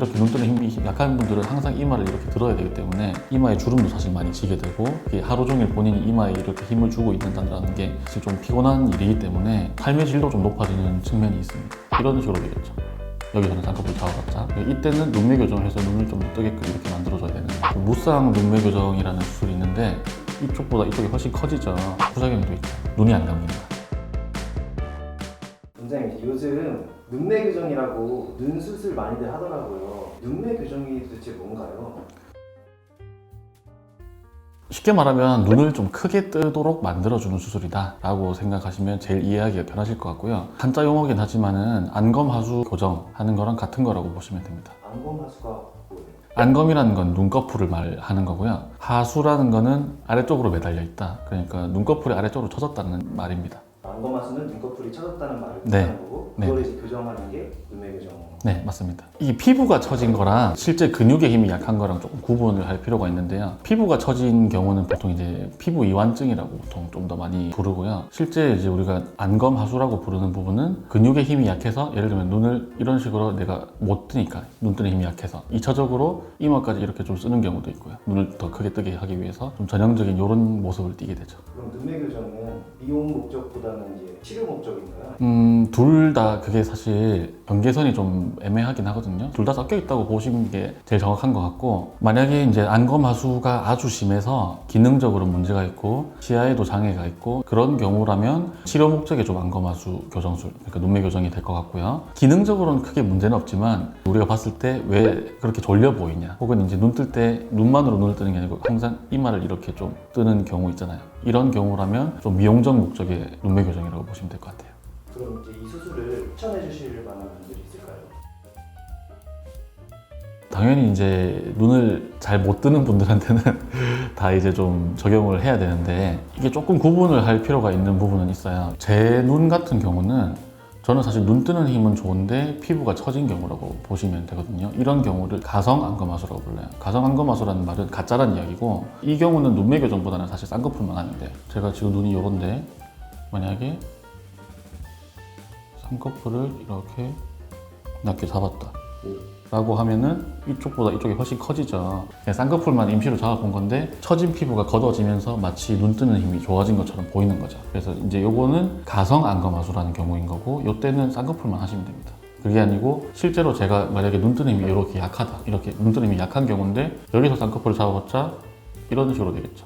이렇게 눈 뜨는 힘이 약한 분들은 항상 이마를 이렇게 들어야 되기 때문에 이마에 주름도 사실 많이 지게 되고, 이게 하루 종일 본인이 이마에 이렇게 힘을 주고 있는다는 게 사실 좀 피곤한 일이기 때문에 삶의 질도 좀 높아지는 측면이 있습니다. 이런 식으로 되겠죠. 여기서는 쌍꺼풀 잡아봤자, 이때는 눈매 교정을 해서 눈을 좀 뜨게끔 이렇게 만들어줘야 되는 무쌍 눈매 교정이라는 수술이 있는데, 이쪽보다 이쪽이 훨씬 커지죠. 부작용도 있죠. 눈이 안 감깁니다. 원장님, 요즘 눈매 교정이라고 눈 수술 많이들 하더라고요. 눈매 교정이 도대체 뭔가요? 쉽게 말하면 눈을 좀 크게 뜨도록 만들어주는 수술이다 라고 생각하시면 제일 이해하기가 편하실 것 같고요. 한자 용어긴 하지만은 안검하수 교정하는 거랑 같은 거라고 보시면 됩니다. 안검하수가 뭐예요? 안검이라는 건 눈꺼풀을 말하는 거고요. 하수라는 거는 아래쪽으로 매달려 있다. 그러니까 눈꺼풀이 아래쪽으로 처졌다는 말입니다. 안검하수는 눈꺼풀이 처졌다는 말을 네. 뜻하는 거고, 네. 그걸 이제 교정하는 게 눈매 교정. 네, 맞습니다. 이 피부가 처진 거랑 실제 근육의 힘이 약한 거랑 조금 구분을 할 필요가 있는데요. 피부가 처진 경우는 보통 이제 피부 이완증이라고 보통 좀 더 많이 부르고요. 실제 이제 우리가 안검하수라고 부르는 부분은 근육의 힘이 약해서, 예를 들면 눈을 이런 식으로 내가 못 뜨니까 눈 뜨는 힘이 약해서 2차적으로 이마까지 이렇게 좀 쓰는 경우도 있고요. 눈을 더 크게 뜨게 하기 위해서 좀 전형적인 이런 모습을 띠게 되죠. 그럼 눈매 교정은 미용 목적보다는 이제 치료 목적인가요? 둘 다 그게 사실 경계선이 좀 애매하긴 하거든요. 둘 다 섞여 있다고 보시는 게 제일 정확한 것 같고, 만약에 이제 안검하수가 아주 심해서 기능적으로 문제가 있고 치아에도 장애가 있고 그런 경우라면 치료 목적의 좀 안검하수 교정술, 그러니까 눈매 교정이 될 것 같고요. 기능적으로는 크게 문제는 없지만 우리가 봤을 때 왜 그렇게 졸려 보이냐, 혹은 이제 눈 뜰 때 눈만으로 눈을 뜨는 게 아니고 항상 이마를 이렇게 좀 뜨는 경우 있잖아요. 이런 경우라면 좀 미용적 목적의 눈매 교정이라고 보시면 될 것 같아요. 그럼 이제 이 수술을 추천해 주실 만한 분들이 있을까요? 당연히 이제 눈을 잘 못 뜨는 분들한테는 다 이제 좀 적용을 해야 되는데, 이게 조금 구분을 할 필요가 있는 부분은 있어요. 제 눈 같은 경우는 저는 사실 눈 뜨는 힘은 좋은데 피부가 처진 경우라고 보시면 되거든요. 이런 경우를 가성 안검하수라고 불러요. 가성 안검하수라는 말은 가짜란 이야기고, 이 경우는 눈매 교정보다는 사실 쌍꺼풀만 하는데, 제가 지금 눈이 요런데 만약에 쌍꺼풀을 이렇게 낮게 잡았다 라고 하면은 이쪽보다 이쪽이 훨씬 커지죠. 그냥 쌍꺼풀만 임시로 잡아본 건데 처진 피부가 걷어지면서 마치 눈 뜨는 힘이 좋아진 것처럼 보이는 거죠. 그래서 이제 요거는 가성 안검하수라는 경우인 거고, 요때는 쌍꺼풀만 하시면 됩니다. 그게 아니고 실제로 제가 만약에 눈 뜨는 힘이 이렇게 약하다, 이렇게 눈 뜨는 힘이 약한 경우인데 여기서 쌍꺼풀을 잡아봤자 이런 식으로 되겠죠.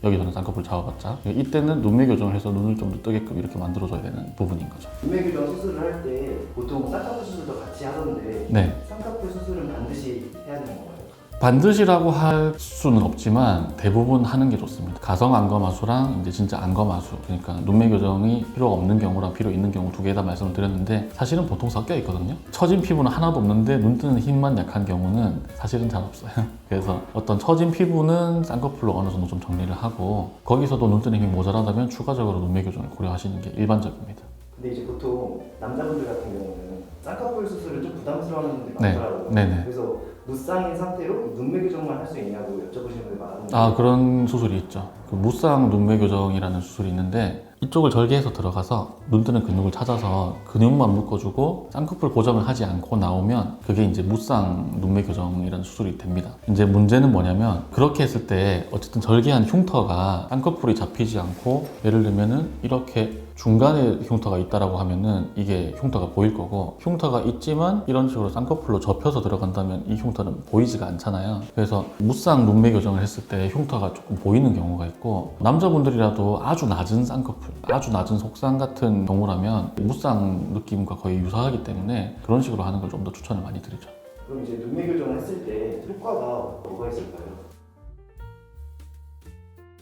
여기서는 쌍꺼풀 잡아봤자, 이때는 눈매 교정을 해서 눈을 좀 더 뜨게끔 이렇게 만들어줘야 되는 부분인 거죠. 눈매 교정 수술을 할 때 보통 쌍꺼풀 수술도 같이 하던데, 네. 쌍꺼풀 수술은 반드시 해야 되는 건가요? 반드시라고 할 수는 없지만 대부분 하는 게 좋습니다. 가성 안검하수랑 이제 진짜 안검하수, 그러니까 눈매 교정이 필요가 없는 경우랑 필요 있는 경우 두 개 다 말씀을 드렸는데, 사실은 보통 섞여 있거든요. 처진 피부는 하나도 없는데 눈 뜨는 힘만 약한 경우는 사실은 잘 없어요. 그래서 어떤 처진 피부는 쌍꺼풀로 어느 정도 좀 정리를 하고, 거기서도 눈 뜨는 힘이 모자라다면 추가적으로 눈매 교정을 고려하시는 게 일반적입니다. 근데 이제 보통 남자분들 같은 경우는 쌍꺼풀 수술을 좀 부담스러워하는 분들이 네. 많더라고요. 네네. 그래서 무쌍인 상태로 눈매 교정만 할 수 있냐고 여쭤보시는 분들 많은데, 그런 수술이 있죠. 그 무쌍 눈매 교정이라는 수술이 있는데, 이쪽을 절개해서 들어가서 눈 뜨는 근육을 찾아서 근육만 묶어주고 쌍꺼풀 고정을 하지 않고 나오면 그게 이제 무쌍 눈매 교정이라는 수술이 됩니다. 이제 문제는 뭐냐면, 그렇게 했을 때 어쨌든 절개한 흉터가 쌍꺼풀이 잡히지 않고, 예를 들면은 이렇게 중간에 흉터가 있다라고 하면은 이게 흉터가 보일 거고, 흉터가 있지만 이런 식으로 쌍꺼풀로 접혀서 들어간다면 이 흉터는 보이지가 않잖아요. 그래서 무쌍 눈매 교정을 했을 때 흉터가 조금 보이는 경우가 있고, 남자분들이라도 아주 낮은 쌍꺼풀, 아주 낮은 속쌍 같은 경우라면 무쌍 느낌과 거의 유사하기 때문에 그런 식으로 하는 걸 좀 더 추천을 많이 드리죠. 그럼 이제 눈매 교정을 했을 때 효과가 뭐가 있을까요?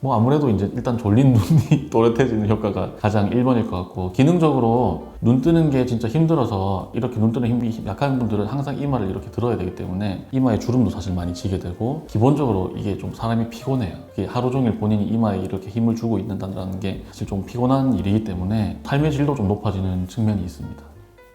뭐 아무래도 이제 일단 졸린 눈이 또렷해지는 효과가 가장 1번일 것 같고, 기능적으로 눈 뜨는 게 진짜 힘들어서 이렇게 눈 뜨는 힘이 약한 분들은 항상 이마를 이렇게 들어야 되기 때문에 이마에 주름도 사실 많이 지게 되고, 기본적으로 이게 좀 사람이 피곤해요. 이게 하루 종일 본인이 이마에 이렇게 힘을 주고 있는다는 게 사실 좀 피곤한 일이기 때문에 삶의 질도 좀 높아지는 측면이 있습니다.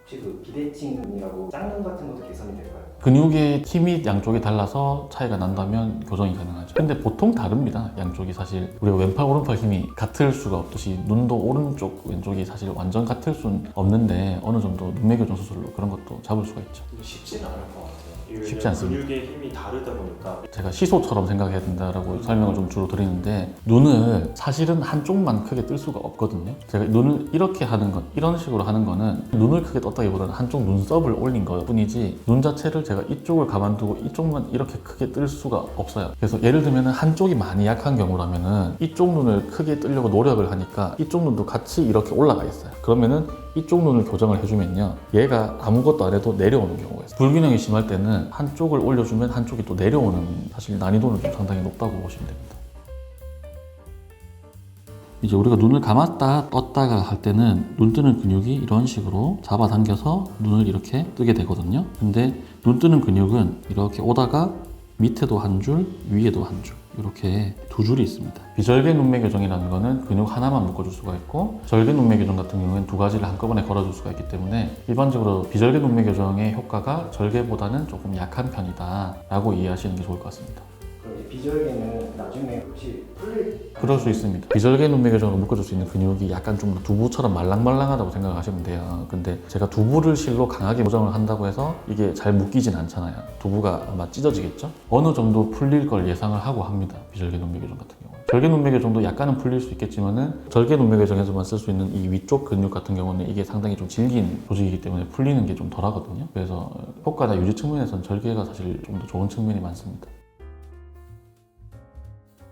혹시 그 비대칭 눈이라고 짝눈 같은 것도 개선이 될까요? 근육의 힘이 양쪽이 달라서 차이가 난다면 교정이 가능하죠. 근데 보통 다릅니다. 양쪽이 사실 우리가 왼팔 오른팔 힘이 같을 수가 없듯이 눈도 오른쪽 왼쪽이 사실 완전 같을 수는 없는데, 어느 정도 눈매 교정 수술로 그런 것도 잡을 수가 있죠. 쉽지는 않을 것 같아요. 쉽지 않습니다. 근육의 힘이 다르다 보니까 제가 시소처럼 생각해야 된다라고 설명을 좀 주로 드리는데, 눈을 사실은 한쪽만 크게 뜰 수가 없거든요. 제가 눈을 이렇게 하는 것, 이런 식으로 하는 거는 눈을 크게 떴다기보다는 한쪽 눈썹을 올린 것 뿐이지, 눈 자체를 제가 이쪽을 가만두고 이쪽만 이렇게 크게 뜰 수가 없어요. 그래서 예를 들면 한쪽이 많이 약한 경우라면은 이쪽 눈을 크게 뜨려고 노력을 하니까 이쪽 눈도 같이 이렇게 올라가 있어요. 그러면은 이쪽 눈을 교정을 해주면요, 얘가 아무것도 안 해도 내려오는 경우가 있어요. 불균형이 심할 때는 한쪽을 올려주면 한쪽이 또 내려오는, 사실 난이도는 좀 상당히 높다고 보시면 됩니다. 이제 우리가 눈을 감았다 떴다가 할 때는 눈 뜨는 근육이 이런 식으로 잡아당겨서 눈을 이렇게 뜨게 되거든요. 근데 눈 뜨는 근육은 이렇게 오다가 밑에도 한 줄, 위에도 한 줄, 이렇게 두 줄이 있습니다. 비절개 눈매 교정이라는 거는 근육 하나만 묶어줄 수가 있고, 절개 눈매 교정 같은 경우는 두 가지를 한꺼번에 걸어줄 수가 있기 때문에 일반적으로 비절개 눈매 교정의 효과가 절개보다는 조금 약한 편이다 라고 이해하시는 게 좋을 것 같습니다. 그럼 이 비절개는 나중에 혹시 풀릴? 그럴 수 있습니다. 비절개 눈매 교정으로 묶어줄 수 있는 근육이 약간 좀 두부처럼 말랑말랑하다고 생각하시면 돼요. 근데 제가 두부를 실로 강하게 고정을 한다고 해서 이게 잘 묶이진 않잖아요. 두부가 아마 찢어지겠죠? 어느 정도 풀릴 걸 예상을 하고 합니다. 비절개 눈매 교정 같은 경우. 절개 눈매 교정도 약간은 풀릴 수 있겠지만은, 절개 눈매 교정에서만 쓸 수 있는 이 위쪽 근육 같은 경우는 이게 상당히 좀 질긴 조직이기 때문에 풀리는 게 좀 덜하거든요. 그래서 효과나 유지 측면에서는 절개가 사실 좀 더 좋은 측면이 많습니다.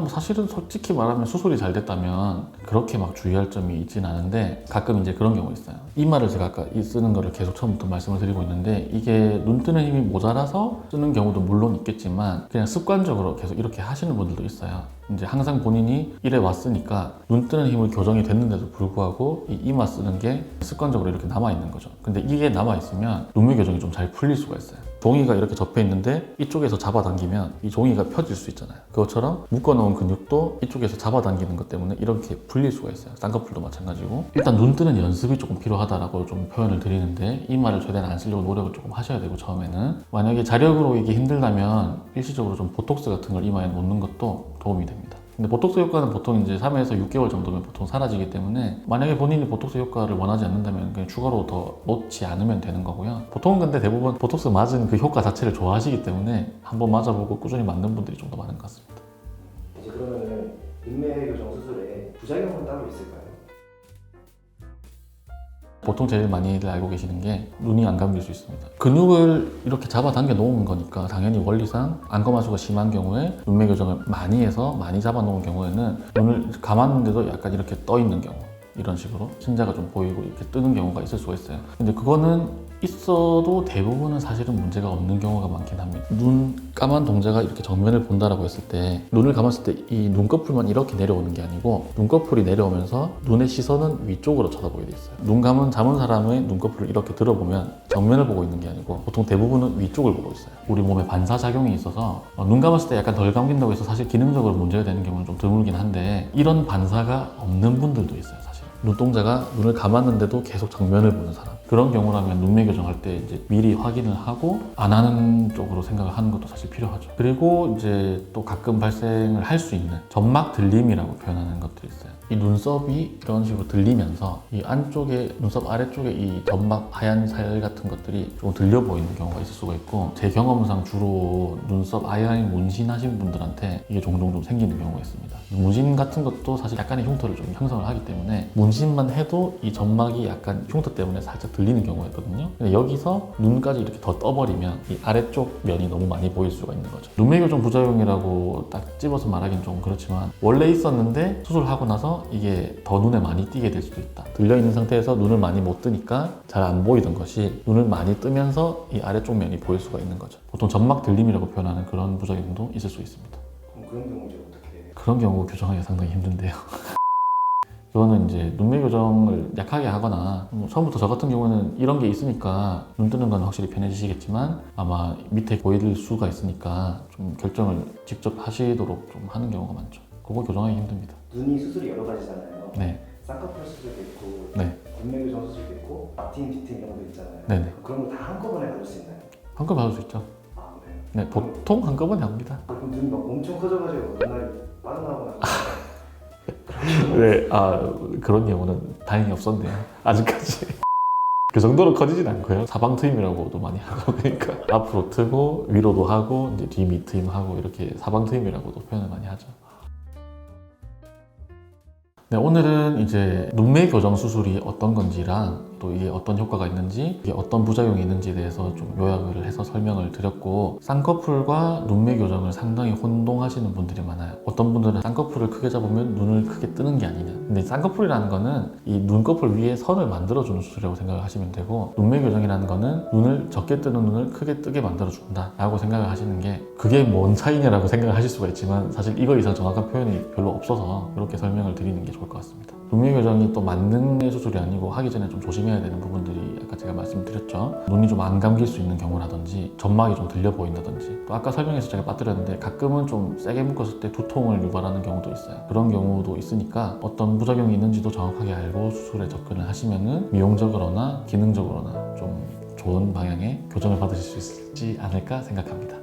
사실은 솔직히 말하면 수술이 잘 됐다면 그렇게 막 주의할 점이 있진 않은데, 가끔 이제 그런 경우 있어요. 이마를 제가 아까 쓰는 거를 계속 처음부터 말씀을 드리고 있는데, 이게 눈 뜨는 힘이 모자라서 쓰는 경우도 물론 있겠지만 그냥 습관적으로 계속 이렇게 하시는 분들도 있어요. 이제 항상 본인이 이래 왔으니까 눈 뜨는 힘을 교정이 됐는데도 불구하고 이 이마 쓰는 게 습관적으로 이렇게 남아있는 거죠. 근데 이게 남아있으면 눈매 교정이 좀 잘 풀릴 수가 있어요. 종이가 이렇게 접혀 있는데 이쪽에서 잡아당기면 이 종이가 펴질 수 있잖아요. 그것처럼 묶어놓은 근육도 이쪽에서 잡아당기는 것 때문에 이렇게 풀릴 수가 있어요. 쌍꺼풀도 마찬가지고. 일단 눈 뜨는 연습이 조금 필요하다라고 좀 표현을 드리는데, 이마를 최대한 안 쓰려고 노력을 조금 하셔야 되고, 처음에는 만약에 자력으로 이게 힘들다면 일시적으로 좀 보톡스 같은 걸 이마에 놓는 것도 도움이 됩니다. 근데 보톡스 효과는 보통 이제 3에서 6개월 정도면 보통 사라지기 때문에, 만약에 본인이 보톡스 효과를 원하지 않는다면 그냥 추가로 더 놓지 않으면 되는 거고요. 보통은 근데 대부분 보톡스 맞은 그 효과 자체를 좋아하시기 때문에 한번 맞아보고 꾸준히 맞는 분들이 좀 더 많은 것 같습니다. 이제 그러면은 눈매 교정 수술에 부작용은 따로 있을까요? 보통 제일 많이들 알고 계시는 게 눈이 안 감길 수 있습니다. 근육을 이렇게 잡아당겨 놓은 거니까 당연히 원리상 안검하수가 심한 경우에 눈매 교정을 많이 해서 많이 잡아 놓은 경우에는 눈을 감았는데도 약간 이렇게 떠 있는 경우, 이런 식으로 흰자가 좀 보이고 이렇게 뜨는 경우가 있을 수가 있어요. 근데 그거는 있어도 대부분은 사실은 문제가 없는 경우가 많긴 합니다. 눈 까만 동자가 이렇게 정면을 본다라고 했을 때, 눈을 감았을 때 이 눈꺼풀만 이렇게 내려오는 게 아니고 눈꺼풀이 내려오면서 눈의 시선은 위쪽으로 쳐다보게 돼 있어요. 눈 감은 잠은 사람의 눈꺼풀을 이렇게 들어보면 정면을 보고 있는 게 아니고 보통 대부분은 위쪽을 보고 있어요. 우리 몸에 반사작용이 있어서 눈 감았을 때 약간 덜 감긴다고 해서 사실 기능적으로 문제가 되는 경우는 좀 드물긴 한데, 이런 반사가 없는 분들도 있어요. 사실 눈동자가 눈을 감았는데도 계속 정면을 보는 사람, 그런 경우라면 눈매 교정할 때 이제 미리 확인을 하고 안 하는 쪽으로 생각을 하는 것도 사실 필요하죠. 그리고 이제 또 가끔 발생을 할 수 있는 점막 들림이라고 표현하는 것들이 있어요. 이 눈썹이 이런 식으로 들리면서 이 안쪽에, 눈썹 아래쪽에 이 점막 하얀 살 같은 것들이 좀 들려 보이는 경우가 있을 수가 있고, 제 경험상 주로 눈썹 아이라인 문신하신 분들한테 이게 종종 좀 생기는 경우가 있습니다. 문신 같은 것도 사실 약간의 흉터를 좀 형성을 하기 때문에 문신만 해도 이 점막이 약간 흉터 때문에 살짝 들리는 경우가 있거든요. 근데 여기서 눈까지 이렇게 더 떠버리면 이 아래쪽 면이 너무 많이 보일 수가 있는 거죠. 눈매 교정 부작용이라고 딱 집어서 말하기는 좀 그렇지만, 원래 있었는데 수술하고 나서 이게 더 눈에 많이 띄게 될 수도 있다. 들려있는 상태에서 눈을 많이 못 뜨니까 잘 안 보이던 것이 눈을 많이 뜨면서 이 아래쪽 면이 보일 수가 있는 거죠. 보통 점막 들림이라고 표현하는 그런 부작용도 있을 수 있습니다. 그럼 그런 경우 이제 어떻게 해요? 그런 경우 교정하기가 상당히 힘든데요. 그거는 이제 눈매 교정을 약하게 하거나, 처음부터 저 같은 경우는 이런 게 있으니까 눈 뜨는 건 확실히 편해지시겠지만 아마 밑에 보일 수가 있으니까 좀 결정을 직접 하시도록 좀 하는 경우가 많죠. 그거 교정하기 힘듭니다. 눈이 수술이 여러 가지잖아요. 네. 쌍꺼풀 수술도 있고, 네. 눈매 교정 수술도 있고, 앞팀, 뒤팀 이런 것도 있잖아요. 네네. 그런 거 다 한꺼번에 받을 수 있나요? 한꺼번에 받을 수 있죠. 아, 그래요? 네, 보통 한꺼번에 합니다. 그럼 눈이 막 엄청 커져가지고 눈알이 빠져나오거나 네, 그런 경우는 다행히 없었네요. 아직까지. 그 정도로 커지진 않고요. 사방 트임이라고도 많이 하고 그러니까 앞으로 트고 위로도 하고 이제 뒤 밑 트임 하고 이렇게 사방 트임이라고도 표현을 많이 하죠. 네, 오늘은 이제 눈매 교정 수술이 어떤 건지랑 또 이게 어떤 효과가 있는지 이게 어떤 부작용이 있는지에 대해서 좀 요약을 해서 설명을 드렸고, 쌍꺼풀과 눈매 교정을 상당히 혼동하시는 분들이 많아요. 어떤 분들은 쌍꺼풀을 크게 잡으면 눈을 크게 뜨는 게 아니냐, 근데 쌍꺼풀이라는 거는 이 눈꺼풀 위에 선을 만들어주는 수술이라고 생각을 하시면 되고, 눈매 교정이라는 거는 눈을 적게 뜨는 눈을 크게 뜨게 만들어준다 라고 생각을 하시는 게, 그게 뭔 차이냐라고 생각을 하실 수가 있지만 사실 이거 이상 정확한 표현이 별로 없어서 이렇게 설명을 드리는 게 좋을 것 같습니다. 눈매 교정이 또 만능의 수술이 아니고 하기 전에 좀 조심해야 되는 부분들이 아까 제가 말씀드렸죠. 눈이 좀 안 감길 수 있는 경우라든지 점막이 좀 들려 보인다든지, 또 아까 설명해서 제가 빠뜨렸는데 가끔은 좀 세게 묶었을 때 두통을 유발하는 경우도 있어요. 그런 경우도 있으니까 어떤 부작용이 있는지도 정확하게 알고 수술에 접근을 하시면은 미용적으로나 기능적으로나 좀 좋은 방향의 교정을 받으실 수 있지 않을까 생각합니다.